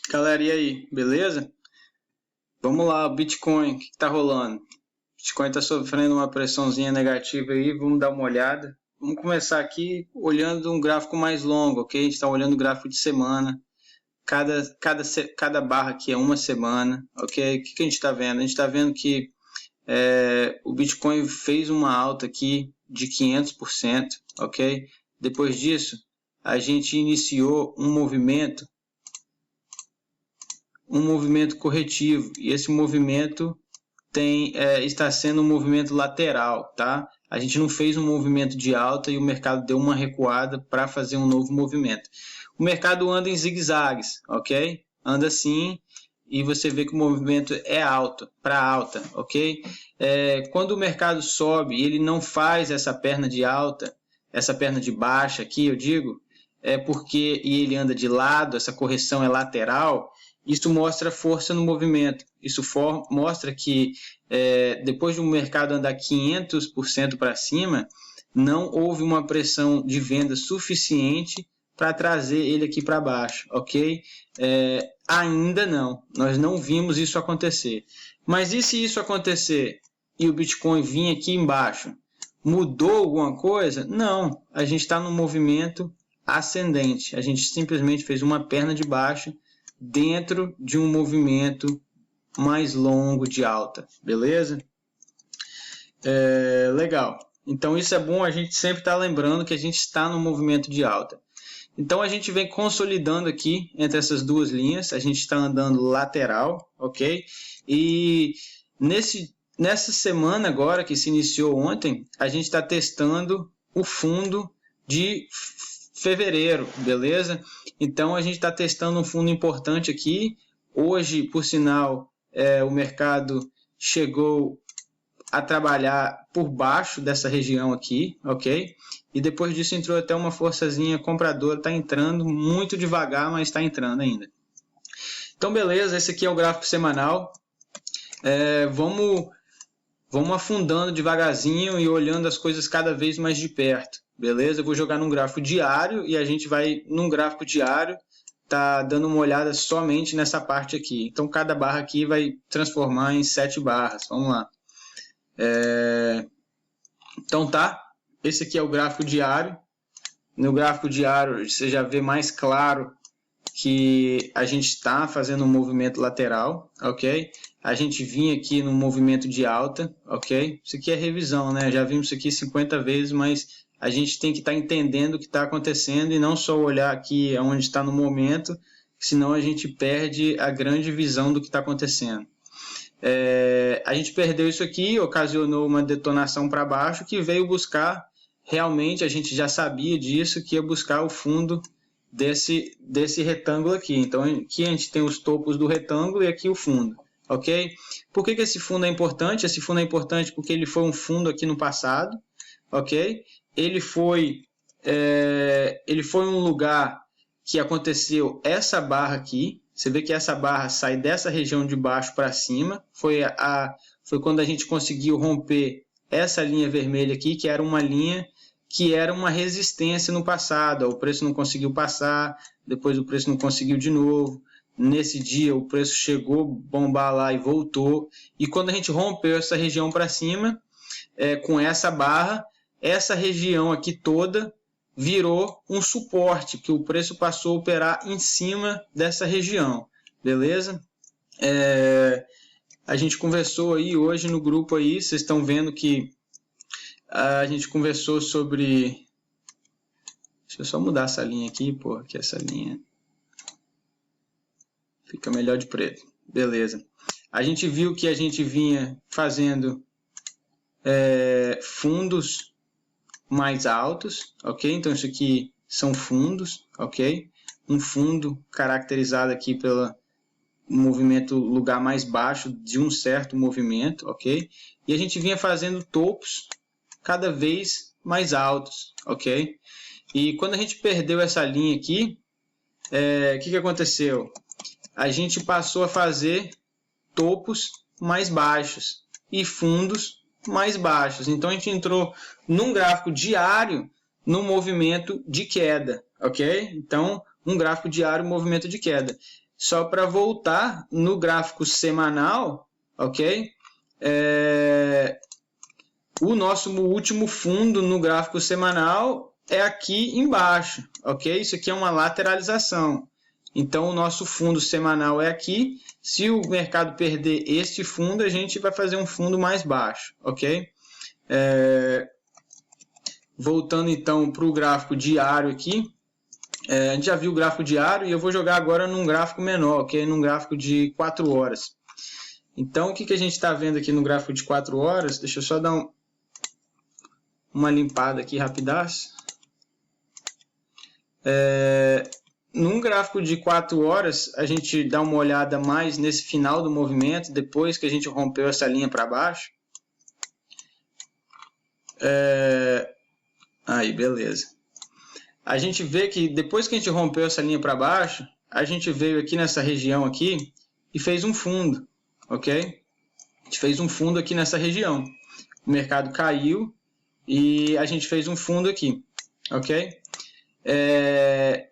Galera, e aí, beleza? Vamos lá, o Bitcoin, o que está rolando? O Bitcoin está sofrendo uma pressãozinha negativa aí, vamos dar uma olhada. Vamos começar aqui olhando um gráfico mais longo, ok? A gente está olhando o gráfico de semana. Cada barra aqui é uma semana, ok? O que a gente está vendo? A gente está vendo que o Bitcoin fez uma alta aqui de 500%, ok? Depois disso, a gente iniciou um movimento corretivo, e esse movimento está sendo um movimento lateral, tá? A gente não fez um movimento de alta e o mercado deu uma recuada para fazer um novo movimento. O mercado anda em zigue-zagues, ok? Anda assim e você vê que o movimento é alto, para alta, ok? Quando o mercado sobe e ele não faz essa perna de alta, essa perna de baixa aqui, eu digo, e ele anda de lado, essa correção é lateral. Isso mostra força no movimento. Isso mostra que depois de um mercado andar 500% para cima, não houve uma pressão de venda suficiente para trazer ele aqui para baixo, ok? Ainda não. Nós não vimos isso acontecer. Mas e se isso acontecer e o Bitcoin vir aqui embaixo? Mudou alguma coisa? Não. A gente está no movimento ascendente. A gente simplesmente fez uma perna de baixo dentro de um movimento mais longo de alta, beleza? Legal. Então isso é bom a gente sempre estar lembrando que a gente está no movimento de alta. Então a gente vem consolidando aqui entre essas duas linhas, a gente está andando lateral, ok? E nessa semana agora, que se iniciou ontem, a gente está testando o fundo de fevereiro, beleza? Então a gente está testando um fundo importante aqui. Hoje, por sinal, o mercado chegou a trabalhar por baixo dessa região aqui, ok? E depois disso entrou até uma forçazinha compradora, está entrando muito devagar, mas está entrando ainda. Então beleza, esse aqui é o gráfico semanal. Vamos afundando devagarzinho e olhando as coisas cada vez mais de perto. Beleza? Eu vou jogar num gráfico diário e a gente vai, num gráfico diário, tá dando uma olhada somente nessa parte aqui. Então, cada barra aqui vai transformar em 7 barras. Vamos lá. Então, tá. Esse aqui é o gráfico diário. No gráfico diário, você já vê mais claro que a gente está fazendo um movimento lateral, ok? A gente vinha aqui no movimento de alta, ok? Isso aqui é revisão, né? Já vimos isso aqui 50 vezes, mas a gente tem que estar entendendo o que está acontecendo e não só olhar aqui onde está no momento, senão a gente perde a grande visão do que está acontecendo. A gente perdeu isso aqui, ocasionou uma detonação para baixo que veio buscar, realmente a gente já sabia disso, que ia buscar o fundo desse retângulo aqui. Então aqui a gente tem os topos do retângulo e aqui o fundo, ok? Por que esse fundo é importante? Esse fundo é importante porque ele foi um fundo aqui no passado, ok? Ele foi um lugar que aconteceu essa barra aqui. Você vê que essa barra sai dessa região de baixo para cima. Foi quando a gente conseguiu romper essa linha vermelha aqui, que era uma linha que era uma resistência no passado. O preço não conseguiu passar, depois o preço não conseguiu de novo. Nesse dia o preço chegou a bombar lá e voltou. E quando a gente rompeu essa região para cima, com essa barra, essa região aqui toda virou um suporte, que o preço passou a operar em cima dessa região, beleza? A gente conversou aí hoje no grupo aí, vocês estão vendo que a gente conversou sobre... Deixa eu só mudar essa linha aqui, pô, que essa linha fica melhor de preto. Beleza. A gente viu que a gente vinha fazendo fundos mais altos, ok? Então isso aqui são fundos, ok? Um fundo caracterizado aqui pelo movimento lugar mais baixo de um certo movimento, ok? E a gente vinha fazendo topos cada vez mais altos, ok? E quando a gente perdeu essa linha aqui, o que aconteceu? A gente passou a fazer topos mais baixos e fundos mais baixos. Então a gente entrou num gráfico diário no movimento de queda, ok? Então um gráfico diário, movimento de queda. só para voltar no gráfico semanal, ok? O nosso último fundo no gráfico semanal é aqui embaixo, ok? Isso aqui é uma lateralização. Então, o nosso fundo semanal é aqui. Se o mercado perder este fundo, a gente vai fazer um fundo mais baixo, ok? Voltando, então, para o gráfico diário aqui. A gente já viu o gráfico diário e eu vou jogar agora num gráfico menor, ok? Num gráfico de 4 horas. Então, o que a gente está vendo aqui no gráfico de 4 horas? Deixa eu só dar uma limpada aqui rapidaço. Num gráfico de 4 horas, a gente dá uma olhada mais nesse final do movimento, depois que a gente rompeu essa linha para baixo. Aí, beleza. A gente vê que depois que a gente rompeu essa linha para baixo, a gente veio aqui nessa região aqui e fez um fundo, ok? A gente fez um fundo aqui nessa região. O mercado caiu e a gente fez um fundo aqui, ok?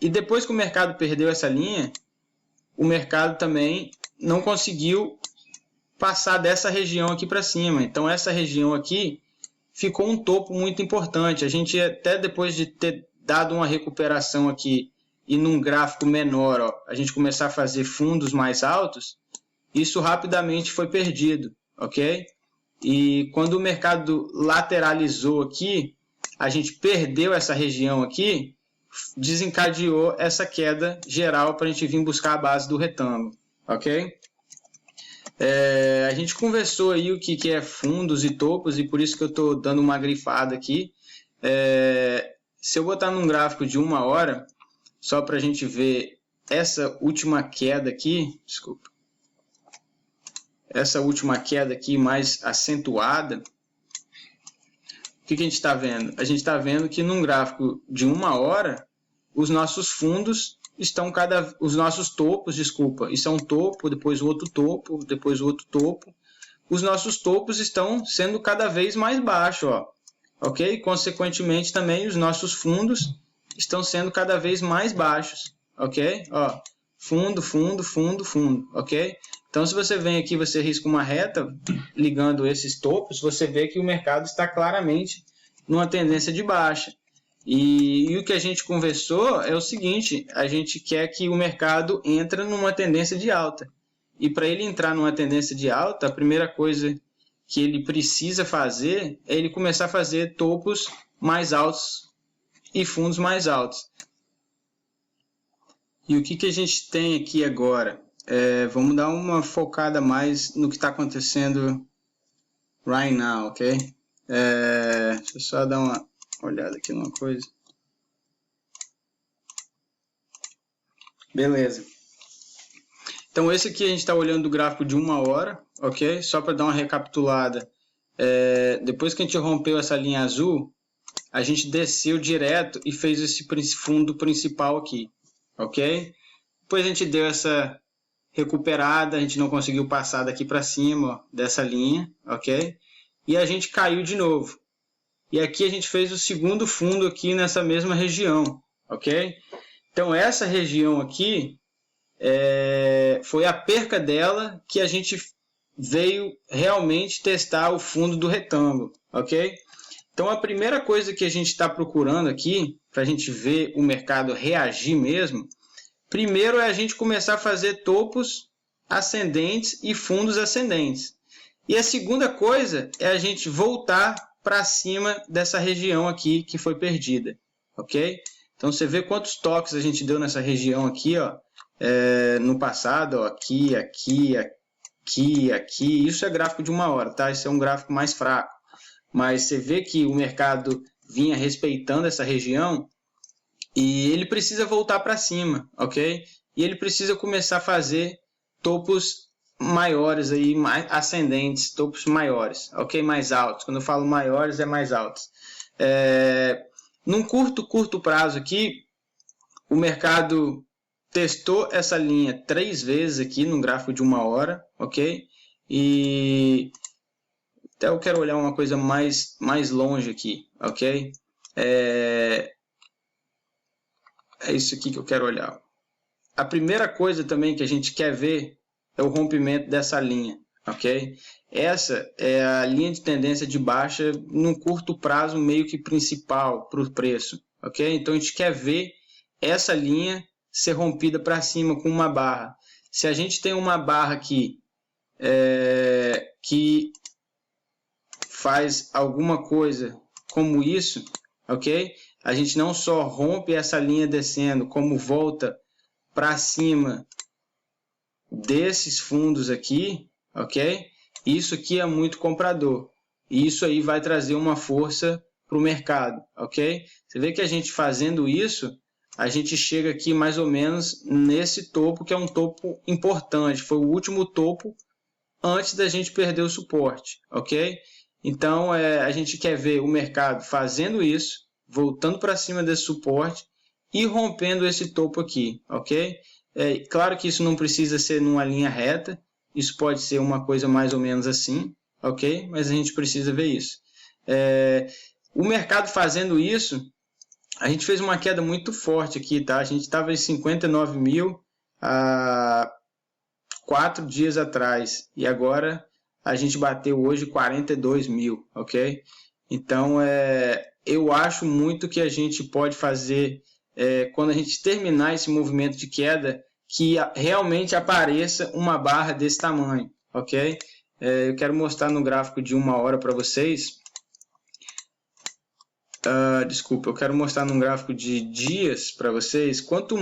E depois que o mercado perdeu essa linha, o mercado também não conseguiu passar dessa região aqui para cima. Então, essa região aqui ficou um topo muito importante. A gente até depois de ter dado uma recuperação aqui e num gráfico menor, ó, a gente começar a fazer fundos mais altos, isso rapidamente foi perdido, ok? E quando o mercado lateralizou aqui, a gente perdeu essa região aqui, desencadeou essa queda geral para a gente vir buscar a base do retângulo, ok? A gente conversou aí o que é fundos e topos e por isso que eu estou dando uma grifada aqui. Se eu botar num gráfico de 1 hora, só para a gente ver essa última queda aqui, desculpa, essa última queda aqui mais acentuada, o que a gente está vendo? A gente está vendo que num gráfico de 1 hora, os nossos fundos estão os nossos topos, desculpa, isso é um topo, depois o outro topo, depois o outro topo. Os nossos topos estão sendo cada vez mais baixos, ó. Ok? Consequentemente, também os nossos fundos estão sendo cada vez mais baixos. Ok? Ó, fundo, fundo, fundo, fundo. Ok? Então, se você vem aqui, você risca uma reta ligando esses topos, você vê que o mercado está claramente numa tendência de baixa. E o que a gente conversou é o seguinte, a gente quer que o mercado entre numa tendência de alta. E para ele entrar numa tendência de alta, a primeira coisa que ele precisa fazer é ele começar a fazer topos mais altos e fundos mais altos. E o que a gente tem aqui agora? Vamos dar uma focada mais no que está acontecendo right now, ok? Deixa eu só dar uma olhada aqui numa coisa. Beleza. Então, esse aqui a gente está olhando do gráfico de 1 hora, ok? Só para dar uma recapitulada. Depois que a gente rompeu essa linha azul, a gente desceu direto e fez esse fundo principal aqui, ok? Depois a gente deu essa recuperada, a gente não conseguiu passar daqui para cima, ó, dessa linha, ok? E a gente caiu de novo. E aqui a gente fez o segundo fundo aqui nessa mesma região, ok? Então, essa região aqui foi a perca dela que a gente veio realmente testar o fundo do retângulo, ok? Então, a primeira coisa que a gente está procurando aqui, para a gente ver o mercado reagir mesmo, primeiro é a gente começar a fazer topos ascendentes e fundos ascendentes. E a segunda coisa é a gente voltar para cima dessa região aqui que foi perdida, ok? Então, você vê quantos toques a gente deu nessa região aqui, ó, no passado, ó, aqui, aqui, aqui, aqui. Isso é gráfico de 1 hora, tá? Isso é um gráfico mais fraco. Mas você vê que o mercado vinha respeitando essa região e ele precisa voltar para cima, ok? E ele precisa começar a fazer topos maiores, aí, mais ascendentes, topos maiores, ok? Mais altos. Quando eu falo maiores, é mais altos. Num curto prazo aqui, o mercado testou essa linha 3 vezes aqui no gráfico de 1 hora, ok? E até eu quero olhar uma coisa mais longe aqui, ok? É isso aqui que eu quero olhar. a primeira coisa também que a gente quer ver é o rompimento dessa linha, ok? Essa é a linha de tendência de baixa num curto prazo meio que principal para o preço, ok? Então a gente quer ver essa linha ser rompida para cima com uma barra. Se a gente tem uma barra aqui que faz alguma coisa como isso, ok? A gente não só rompe essa linha descendo, como volta para cima desses fundos aqui, ok? Isso aqui é muito comprador. E isso aí vai trazer uma força para o mercado, ok? Você vê que a gente fazendo isso, a gente chega aqui mais ou menos nesse topo, que é um topo importante. Foi o último topo antes da gente perder o suporte, ok? Então, a gente quer ver o mercado fazendo isso, voltando para cima desse suporte e rompendo esse topo aqui, ok? Claro que isso não precisa ser numa linha reta, isso pode ser uma coisa mais ou menos assim, ok? Mas a gente precisa ver isso. O mercado fazendo isso, a gente fez uma queda muito forte aqui, tá? A gente estava em 59 mil há 4 dias atrás e agora a gente bateu hoje 42 mil, ok? Então, eu acho muito que a gente pode fazer, quando a gente terminar esse movimento de queda, que realmente apareça uma barra desse tamanho, ok? Eu quero mostrar no gráfico de 1 hora para vocês. Desculpa, eu quero mostrar num gráfico de dias para vocês. Quanto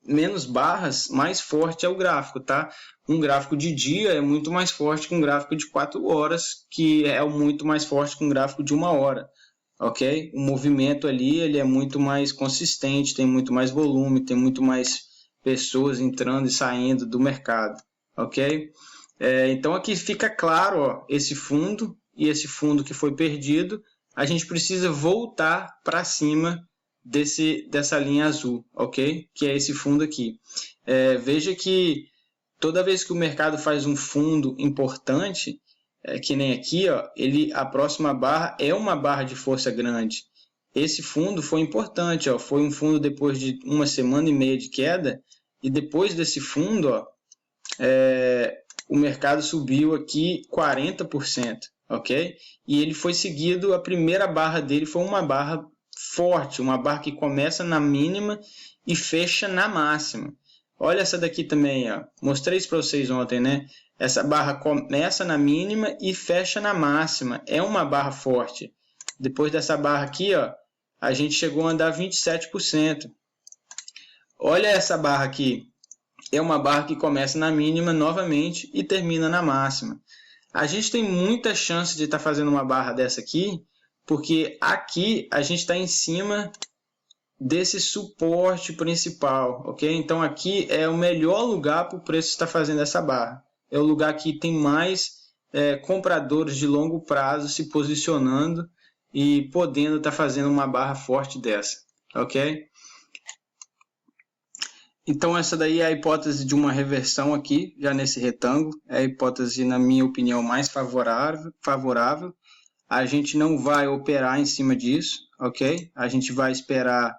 menos barras, mais forte é o gráfico, tá? Um gráfico de dia é muito mais forte que um gráfico de 4 horas, que é muito mais forte que um gráfico de 1 hora, ok? O movimento ali, ele é muito mais consistente, tem muito mais volume, tem muito mais pessoas entrando e saindo do mercado, ok? Então aqui fica claro, ó, esse fundo e esse fundo que foi perdido, a gente precisa voltar para cima dessa linha azul, ok? Que é esse fundo aqui. Veja que toda vez que o mercado faz um fundo importante, que nem aqui, ó, a próxima barra é uma barra de força grande. Esse fundo foi importante, ó, foi um fundo depois de 1 semana e meia de queda, e depois desse fundo, ó, o mercado subiu aqui 40%, ok? E ele foi seguido, a primeira barra dele foi uma barra forte, uma barra que começa na mínima e fecha na máxima. Olha essa daqui também, ó. Mostrei isso para vocês ontem, né? Essa barra começa na mínima e fecha na máxima. É uma barra forte. Depois dessa barra aqui, ó, a gente chegou a andar 27%. Olha essa barra aqui. É uma barra que começa na mínima novamente e termina na máxima. A gente tem muita chance de estar fazendo uma barra dessa aqui, porque aqui a gente está em cima desse suporte principal, ok? Então aqui é o melhor lugar para o preço estar fazendo essa barra. É o lugar que tem mais compradores de longo prazo se posicionando e podendo estar fazendo uma barra forte dessa, ok? Então essa daí é a hipótese de uma reversão aqui, já nesse retângulo. É a hipótese, na minha opinião, mais favorável. A gente não vai operar em cima disso, ok? A gente vai esperar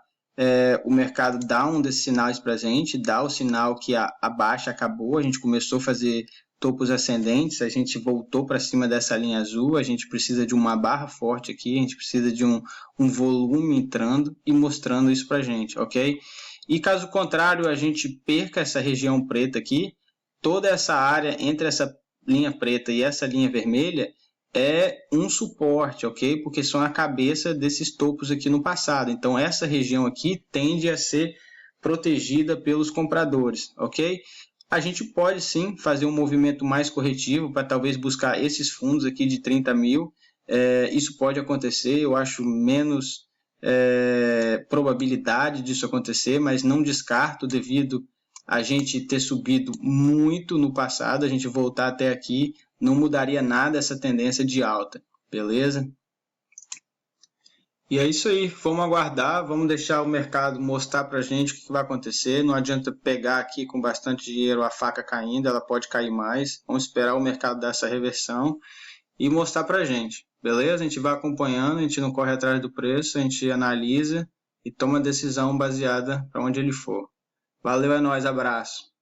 o mercado dar um desses sinais para a gente, dar o sinal que a baixa acabou, a gente começou a fazer topos ascendentes, a gente voltou para cima dessa linha azul, a gente precisa de uma barra forte aqui, a gente precisa de um volume entrando e mostrando isso para a gente, ok? E caso contrário, a gente perca essa região preta aqui, toda essa área entre essa linha preta e essa linha vermelha é um suporte, ok? Porque são a cabeça desses topos aqui no passado. Então, essa região aqui tende a ser protegida pelos compradores, ok? A gente pode sim fazer um movimento mais corretivo para talvez buscar esses fundos aqui de 30 mil. Isso pode acontecer, eu acho menos probabilidade disso acontecer, mas não descarto devido a gente ter subido muito no passado, a gente voltar até aqui, não mudaria nada essa tendência de alta, beleza? E é isso aí, vamos aguardar, vamos deixar o mercado mostrar para a gente o que vai acontecer, não adianta pegar aqui com bastante dinheiro a faca caindo, ela pode cair mais, vamos esperar o mercado dar essa reversão e mostrar para a gente, beleza? A gente vai acompanhando, a gente não corre atrás do preço, a gente analisa e toma decisão baseada para onde ele for. Valeu, é nóis, abraço.